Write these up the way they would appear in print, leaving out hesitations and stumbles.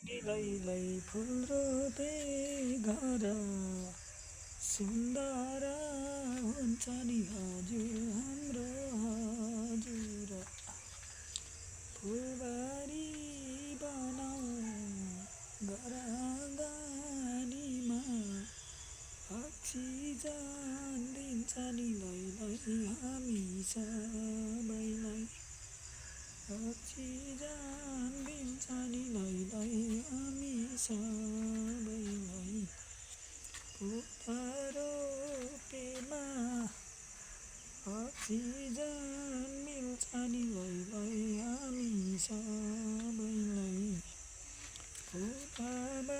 लैलै फुल रोपे घर सुन्दर हुन्छ नि हजुर हाम्रो हजुर फुलबारी बनाऊ घर आँगनीमा अक्सिजन दिन्छ नि लैलै हामी सबैलाई अक्सिजन दिन्छ नि लैलै हामी सबैलाई फुल रोपेमा अक्सिजन मिल्छ नि लैलै हामी सबैलाई फुलबारीले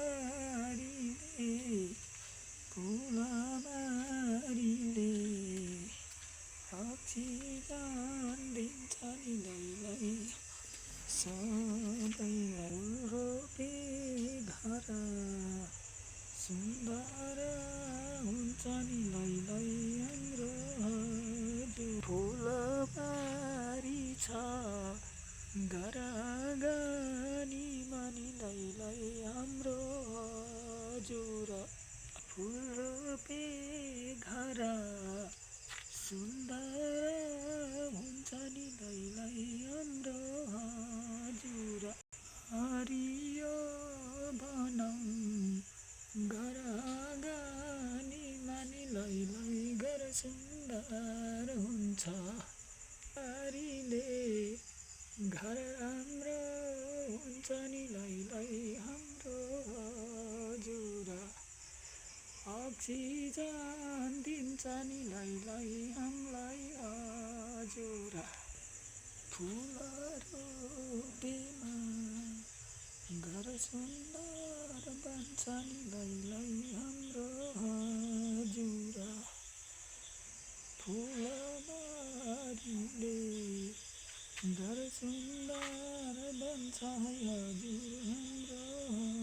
फुलबारीले अक्सिजन दिन्छ नि लैलै सबैलाई रोपे घर सुन्दर हुन्छ नि लैलै हाम्रो हजुर फुलबारी छ घर आँगनीमा नि लैलै हाम्रो हजुर फुल रोपे घर सुन्दर हुन्छ नि लैलै हाम्रो हजुर हरियो बनाऊ घर आँगनीमा नि लैलै घर सुन्दर हुन्छ हरिले घर राम्रो हुन्छ नि लैलै हाम्रो हजुर अक्सिजन दिन्छ नि लैलै हामीलाई हजुर फुल रोपेमा घर सुन्दर बन्छ नि लैलै हाम्रो हजुर फुलबारीले घर सुन्दर बन्छ हजुर हाम्रो